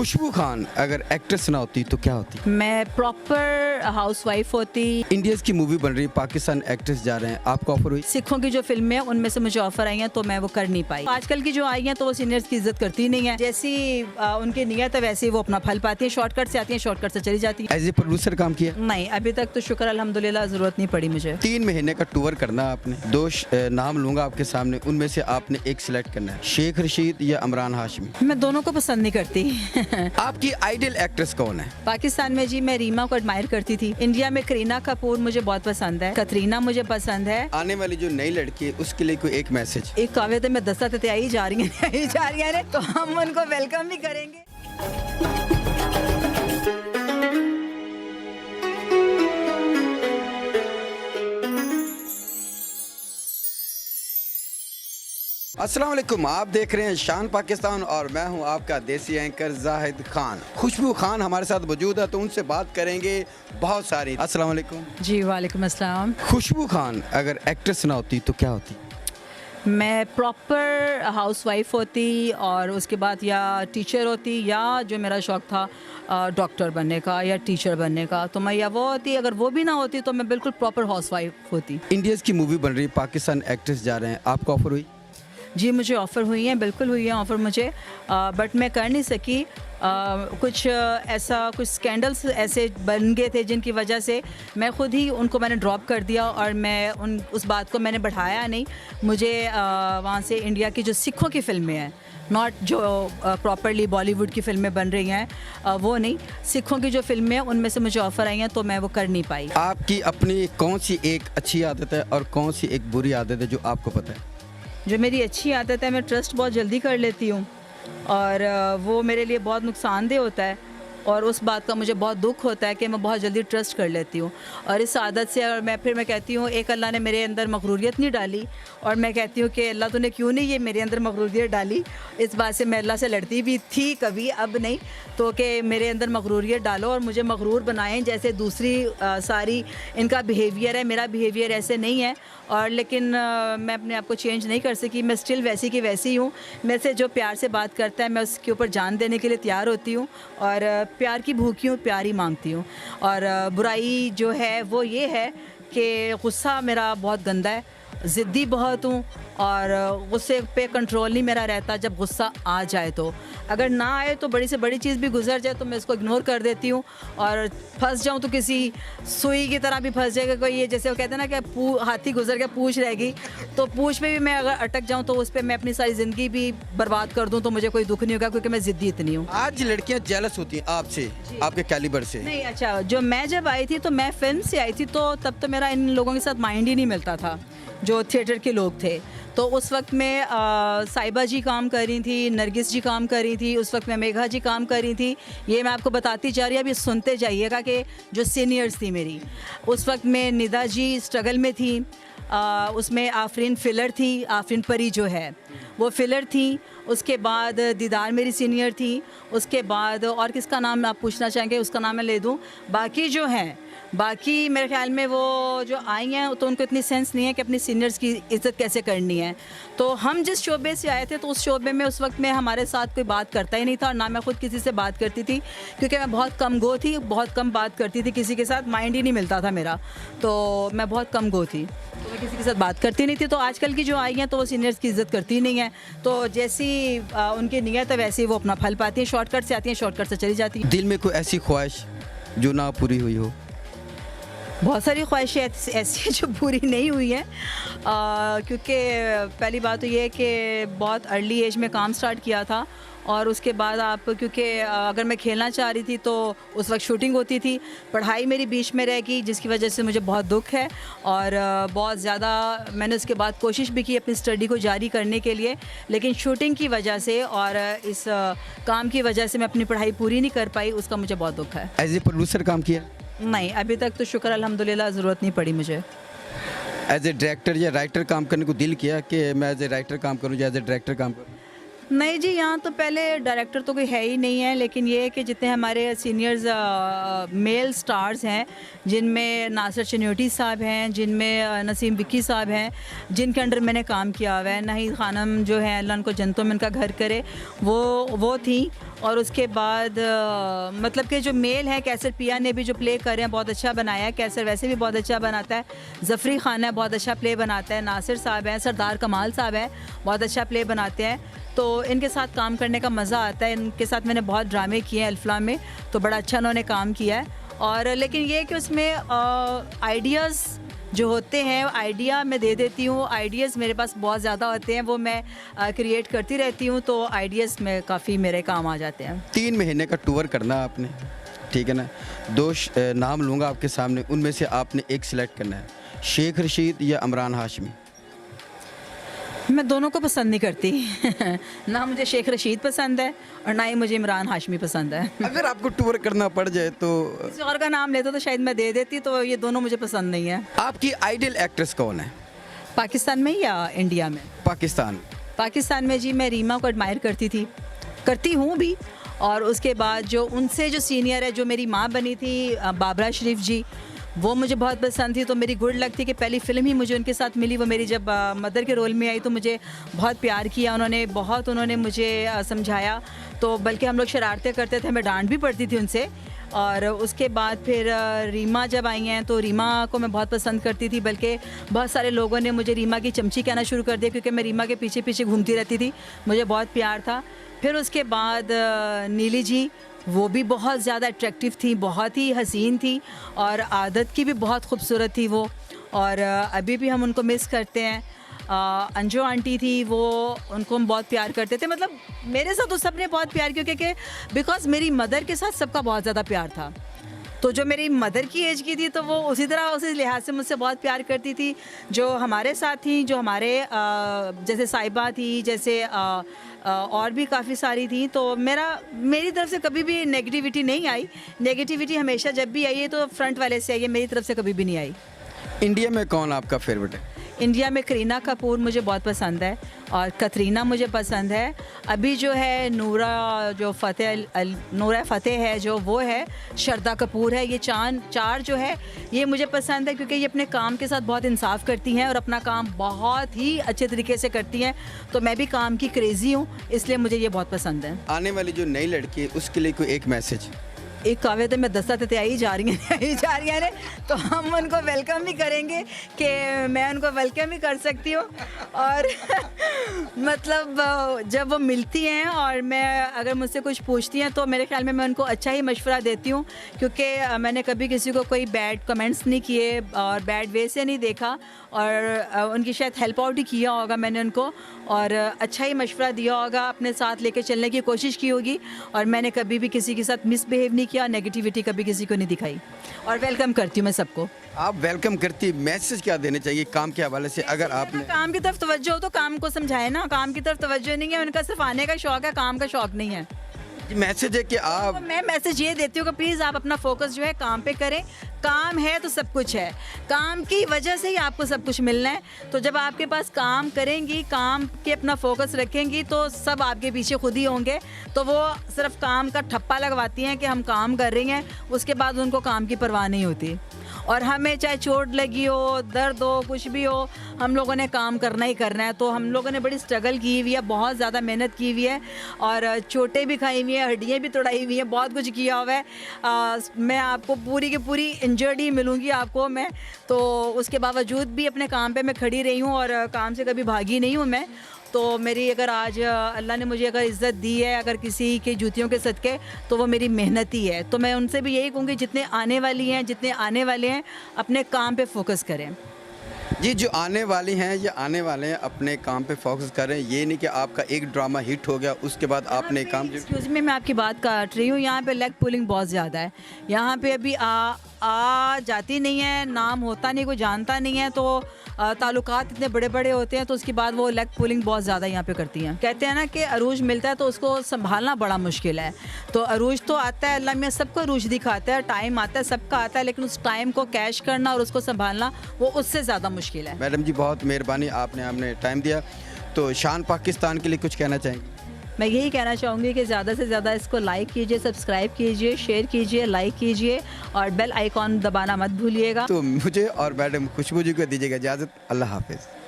खुशबू खान अगर एक्ट्रेस ना होती तो क्या होती? मैं प्रॉपर हाउसवाइफ होती। इंडियंस की मूवी बन रही है, पाकिस्तान एक्ट्रेस जा रहे हैं, आपको ऑफर हुई? सिखों की जो फिल्में हैं उनमें से मुझे ऑफर आई हैं तो मैं वो कर नहीं पाई। आजकल की जो आई हैं तो वो सीनियर्स की इज्जत करती नहीं है। जैसी उनकी नीयत है वैसे ही वो अपना फल पाती है। शॉर्टकट से आती है, शॉर्टकट से चली जाती है। एज ए प्रोड्यूसर काम किया? नहीं, अभी तक तो शुक्र अल्हम्दुलिल्लाह जरूरत नहीं पड़ी मुझे। 3 महीने का टूर करना है आपने। दो नाम लूंगा आपके सामने, उनमें से आपने एक सिलेक्ट करना है, शेख रशीद या इमरान हाशमी। मैं दोनों को पसंद नहीं करती। आपकी आइडियल एक्ट्रेस कौन है? पाकिस्तान में जी मैं रीमा को एडमायर करती थी। इंडिया में करीना कपूर मुझे बहुत पसंद है, कतरीना मुझे पसंद है। आने वाली जो नई लड़की है उसके लिए कोई एक मैसेज? एक काव्य में दस्ता आई जा रही है तो हम उनको वेलकम भी करेंगे। अस्सलाम वालेकुम, आप देख रहे हैं शान पाकिस्तान और मैं हूं आपका देसी एंकर जाहिद खान। खुशबू खान हमारे साथ मौजूद है तो उनसे बात करेंगे बहुत सारी। अस्सलाम वालेकुम। जी वालेकुम अस्सलाम। खुशबू खान अगर एक्ट्रेस ना होती तो क्या होती? मैं प्रॉपर हाउसवाइफ होती और उसके बाद या टीचर होती या जो मेरा शौक़ था डॉक्टर बनने का या टीचर बनने का, तो मैं या वो होती। अगर वो भी ना होती तो मैं बिल्कुल प्रॉपर हाउसवाइफ होती। इंडियंस की मूवी बन रही है, पाकिस्तान एक्ट्रेस जा रहे हैं, आपको ऑफर हुई? जी मुझे ऑफ़र हुई हैं, बिल्कुल हुई है ऑफ़र मुझे, बट मैं कर नहीं सकी। कुछ ऐसा कुछ स्कैंडल्स ऐसे बन गए थे जिनकी वजह से मैं ख़ुद ही उनको मैंने ड्रॉप कर दिया और मैं उस बात को मैंने बढ़ाया नहीं। मुझे वहाँ से इंडिया की जो सिखों की फ़िल्में हैं, नॉट जो प्रॉपरली बॉलीवुड की फ़िल्में बन रही हैं, वो नहीं, सिखों की जो फ़िल्में हैं उनमें से मुझे ऑफ़र आई हैं तो मैं वो कर नहीं पाई। आपकी अपनी कौन सी एक अच्छी आदत है और कौन सी एक बुरी आदत है जो आपको पता है? जो मेरी अच्छी आदत है, मैं ट्रस्ट बहुत जल्दी कर लेती हूँ और वो मेरे लिए बहुत नुकसानदेह होता है और उस बात का मुझे बहुत दुख होता है कि मैं बहुत जल्दी ट्रस्ट कर लेती हूँ। और इस आदत से अगर मैं कहती हूँ, एक अल्लाह ने मेरे अंदर मग़रूरियत नहीं डाली और मैं कहती हूँ कि अल्लाह तूने क्यों नहीं ये मेरे अंदर मग़रूरियत डाली। इस बात से मैं अल्लाह से लड़ती भी थी कभी, अब नहीं, तो कि मेरे अंदर मग़रूरियत डालो और मुझे मग़रूर बनाएं जैसे दूसरी सारी इनका बिहेवियर है। मेरा बिहेवियर ऐसे नहीं है और लेकिन मैं अपने आप को चेंज नहीं कर सकी। मैं स्टिल वैसी की वैसी हूँ। मेरे से जो प्यार से बात करता है मैं उसके ऊपर जान देने के लिए तैयार होती हूँ और प्यार की भूखी हूँ, प्यार ही मांगती हूँ। और बुराई जो है वो ये है कि गुस्सा मेरा बहुत गंदा है, ज़िद्दी बहुत हूँ और गुस्से पे कंट्रोल नहीं मेरा रहता। जब गुस्सा आ जाए तो, अगर ना आए तो बड़ी से बड़ी चीज़ भी गुजर जाए तो मैं इसको इग्नोर कर देती हूँ और फंस जाऊँ तो किसी सुई की तरह भी फंस जाएगा कोई। ये जैसे वो कहते हैं ना कि हाथी गुजर के पूँछ रहेगी, तो पूँछ पे भी मैं अगर अटक जाऊँ तो उस पर मैं अपनी सारी ज़िंदगी भी बर्बाद कर दूँ तो मुझे कोई दुख नहीं होगा क्योंकि मैं ज़िद्दी इतनी हूँ। आज लड़कियां जेलस होती हैं आपसे, आपके कैलिबर से? नहीं, अच्छा, जो मैं जब आई थी तो मैं फिल्म से आई थी तो तब तो मेरा इन लोगों के साथ माइंड ही नहीं मिलता था जो थिएटर के लोग थे। तो उस वक्त में साइबा जी काम कर रही थी, नरगिस जी काम कर रही थी, उस वक्त में मेघा जी काम कर रही थी। ये मैं आपको बताती जा रही हूँ, अभी सुनते जाइएगा कि जो सीनियर्स थी मेरी उस वक्त में, निदा जी स्ट्रगल में थी, उसमें आफरीन फिलर थी, आफरीन परी जो है वो फिलर थी। उसके बाद दीदार मेरी सीनियर थी। उसके बाद और किसका नाम आप पूछना चाहेंगे उसका नाम मैं ले दूँ। बाकी जो हैं, बाकी मेरे ख्याल में वो जो आई हैं तो उनको इतनी सेंस नहीं है कि अपनी सीनियर्स की इज़्ज़त कैसे करनी है। तो हम जिस शोबे से आए थे तो उस शोबे में उस वक्त में हमारे साथ कोई बात करता ही नहीं था और ना मैं ख़ुद किसी से बात करती थी क्योंकि मैं बहुत कम गो थी, बहुत कम बात करती थी किसी के साथ, माइंड ही नहीं मिलता था मेरा, तो मैं बहुत कम गो थी, तो मैं किसी के साथ बात करती नहीं थी। तो आजकल की जो आई हैं तो वो सीनियर्स की इज़्ज़त करती नहीं है, तो जैसी उनकी नीयत है वैसे ही वो अपना फल पाती हैं। शॉर्टकट से आती हैं, शॉर्टकट से चली जाती हैं। दिल में कोई ऐसी ख्वाहिश जो ना पूरी हुई हो? बहुत सारी ख्वाहिशें ऐसी हैं जो पूरी नहीं हुई हैं क्योंकि पहली बात तो ये है कि बहुत अर्ली एज में काम स्टार्ट किया था और उसके बाद आप, क्योंकि अगर मैं खेलना चाह रही थी तो उस वक्त शूटिंग होती थी, पढ़ाई मेरी बीच में रह गई जिसकी वजह से मुझे बहुत दुख है और बहुत ज़्यादा मैंने उसके बाद कोशिश भी की अपनी स्टडी को जारी करने के लिए, लेकिन शूटिंग की वजह से और इस काम की वजह से मैं अपनी पढ़ाई पूरी नहीं कर पाई, उसका मुझे बहुत दुख है। एज ए प्रोड्यूसर काम किया? नहीं, अभी तक तो शुक्र अल्हम्दुलिल्लाह ज़रूरत नहीं पड़ी मुझे। एज ए डायरेक्टर या राइटर काम करने को दिल किया कि मैं एज ए राइटर काम करूँ या एज ए डायरेक्टर काम करूँ? नहीं जी, यहाँ तो पहले डायरेक्टर तो कोई है ही नहीं है, लेकिन ये है कि जितने हमारे सीनियर्स मेल स्टार्स हैं, जिनमें नासिर चन्योटी साहब हैं, जिनमें नसीम विक्की साहब हैं, जिनके अंडर मैंने काम किया हुआ है, नाहिद खानम जो है अल्लाह उनको जन्नतों में उनका घर करे, वो थी। और उसके बाद मतलब कि जो मेल है कैसर पिया ने भी जो प्ले कर रहे हैं बहुत अच्छा बनाया है। कैसर वैसे भी बहुत अच्छा बनाता है। ज़फ़री खान है बहुत अच्छा प्ले बनाता है। नासिर साहब हैं, सरदार कमाल साहब हैं बहुत अच्छा प्ले बनाते हैं। तो इनके साथ काम करने का मज़ा आता है। इनके साथ मैंने बहुत ड्रामे किए हैं अल्फला में, तो बड़ा अच्छा उन्होंने काम किया है। और लेकिन ये कि उसमें आइडियाज़ जो होते हैं आइडिया मैं दे देती हूँ। आइडियाज़ मेरे पास बहुत ज़्यादा होते हैं, वो मैं क्रिएट करती रहती हूँ, तो आइडियाज़ में काफ़ी मेरे काम आ जाते हैं। 3 महीने का टूर करना आपने, ठीक है ना। 2 नाम लूँगा आपके सामने, उनमें से आपने एक सिलेक्ट करना है, शेख रशीद या इमरान हाशमी। मैं दोनों को पसंद नहीं करती ना मुझे शेख रशीद पसंद है और ना ही मुझे इमरान हाशमी पसंद है। अगर आपको टूर करना पड़ जाए तो किसी और का नाम लेते तो शायद मैं दे देती, तो ये दोनों मुझे पसंद नहीं है। आपकी आइडियल एक्ट्रेस कौन है? पाकिस्तान में या इंडिया में? पाकिस्तान में जी मैं रीमा को एडमायर करती हूँ भी। और उसके बाद जो उनसे जो सीनियर है, जो मेरी माँ बनी थी बाबरा शरीफ जी, वो मुझे बहुत पसंद थी। तो मेरी गुड लक थी कि पहली फ़िल्म ही मुझे उनके साथ मिली। वो मेरी जब मदर के रोल में आई तो मुझे बहुत प्यार किया उन्होंने मुझे समझाया। तो बल्कि हम लोग शरारतें करते थे, हमें डांट भी पड़ती थी उनसे। और उसके बाद फिर रीमा जब आई हैं तो रीमा को मैं बहुत पसंद करती थी, बल्कि बहुत सारे लोगों ने मुझे रीमा की चमची कहना शुरू कर दिया, क्योंकि मैं रीमा के पीछे पीछे घूमती रहती थी, मुझे बहुत प्यार था। फिर उसके बाद नीली जी, वो भी बहुत ज़्यादा अट्रैक्टिव थी, बहुत ही हसीन थी और आदत की भी बहुत खूबसूरत थी वो। और अभी भी हम उनको मिस करते हैं। अंजू आंटी थी, वो उनको हम बहुत प्यार करते थे। मतलब मेरे साथ तो सबने बहुत प्यार किया, क्योंकि बिकॉज़ मेरी मदर के साथ सबका बहुत ज़्यादा प्यार था। तो जो मेरी मदर की एज की थी तो वो उसी तरह उसी लिहाज से मुझसे बहुत प्यार करती थी। जो हमारे साथ थी, जो हमारे जैसे साहिबा थी, जैसे और भी काफ़ी सारी थी। तो मेरी तरफ से कभी भी नेगेटिविटी नहीं आई। नेगेटिविटी हमेशा जब भी आई है तो फ्रंट वाले से आई है, मेरी तरफ से कभी भी नहीं आई। इंडिया में कौन आपका फेवरेट है? इंडिया में करीना कपूर मुझे बहुत पसंद है और कतरीना मुझे पसंद है। अभी जो है नूरा फ़तेह है, जो वो है, श्रद्धा कपूर है, ये चार जो है ये मुझे पसंद है, क्योंकि ये अपने काम के साथ बहुत इंसाफ करती हैं और अपना काम बहुत ही अच्छे तरीके से करती हैं। तो मैं भी काम की क्रेज़ी हूँ, इसलिए मुझे ये बहुत पसंद है। आने वाली जो नई लड़की है उसके लिए कोई एक मैसेज? एक काव्य तो मैं दस्ता ते आई जा रही हैं तो हम उनको वेलकम भी करेंगे कि मैं उनको वेलकम भी कर सकती हूँ। और मतलब जब वो मिलती हैं और मैं अगर मुझसे कुछ पूछती हैं तो मेरे ख्याल में मैं उनको अच्छा ही मशवरा देती हूँ, क्योंकि मैंने कभी किसी को कोई बैड कमेंट्स नहीं किए और बैड वे से नहीं देखा। और उनकी शायद हेल्प आउट ही किया होगा मैंने उनको, और अच्छा ही मशवरा दिया होगा, अपने साथ लेके चलने की कोशिश की होगी। और मैंने कभी भी किसी के साथ मिसबिहेव नहीं किया, नेगेटिविटी कभी किसी को नहीं दिखाई। और वेलकम करती हूँ मैं सबको। आप वेलकम करती, मैसेज क्या देने चाहिए काम के हवाले से? अगर आपने काम की तरफ तवज्जो हो तो काम को समझाए ना। काम की तरफ तवज्जो नहीं है उनका, सिर्फ आने का शौक है, काम का शौक नहीं है। मैसेज है कि आप तो मैं मैसेज ये देती हूँ कि प्लीज़ आप अपना फोकस जो है काम पे करें। काम है तो सब कुछ है, काम की वजह से ही आपको सब कुछ मिलना है। तो जब आपके पास काम करेंगी, काम के अपना फोकस रखेंगी, तो सब आपके पीछे खुद ही होंगे। तो वो सिर्फ काम का ठप्पा लगवाती हैं कि हम काम कर रही हैं, उसके बाद उनको काम की परवाह नहीं होती। और हमें चाहे चोट लगी हो, दर्द हो, कुछ भी हो, हम लोगों ने काम करना ही करना है। तो हम लोगों ने बड़ी स्ट्रगल की हुई है, बहुत ज़्यादा मेहनत की हुई है और चोटें भी खाई हुई हैं, हड्डियाँ भी तोड़ाई हुई हैं, बहुत कुछ किया हुआ है। मैं आपको पूरी की पूरी इंजर्ड ही मिलूँगी आपको मैं। तो उसके बावजूद भी अपने काम पे मैं खड़ी रही हूँ और काम से कभी भागी नहीं हूँ मैं। तो मेरी अगर आज अल्लाह ने मुझे अगर इज़्ज़त दी है अगर किसी के जूतियों के सदके, तो वो मेरी मेहनत ही है। तो मैं उनसे भी यही कहूँगी, जितने आने वाले हैं अपने काम पे फोकस करें। जी, जो आने वाली हैं या आने वाले हैं अपने काम पे फोकस करें। ये नहीं कि आपका एक ड्रामा हिट हो गया उसके बाद आपने काम एक्सक्यूज़ मी, मैं आपकी बात काट रही हूँ। यहाँ पे लेग पुलिंग बहुत ज़्यादा है। यहाँ पे अभी आ जाती नहीं है, नाम होता नहीं, कोई जानता नहीं है, तो ताल्लुकात इतने बड़े बड़े होते हैं, तो उसके बाद वो लेग पुलिंग बहुत ज़्यादा यहाँ पे करती हैं। कहते हैं ना कि अरूज मिलता है तो उसको संभालना बड़ा मुश्किल है। तो अरूज तो आता है, अल्लाह मियाँ सबको अरूज दिखाता है, टाइम आता है, सबका आता है, लेकिन उस टाइम को कैश करना और उसको संभालना वो उससे ज़्यादा मुश्किल है। मैडम जी बहुत मेहरबानी, आपने हमने टाइम दिया। तो शान पाकिस्तान के लिए कुछ कहना चाहेंगे? मैं यही कहना चाहूँगी कि ज़्यादा से ज़्यादा इसको लाइक कीजिए, सब्सक्राइब कीजिए, शेयर कीजिए, लाइक कीजिए और बेल आइकॉन दबाना मत भूलिएगा। तो मुझे और मैडम खुशबू जी को दीजिएगा इजाज़त। अल्लाह हाफिज़।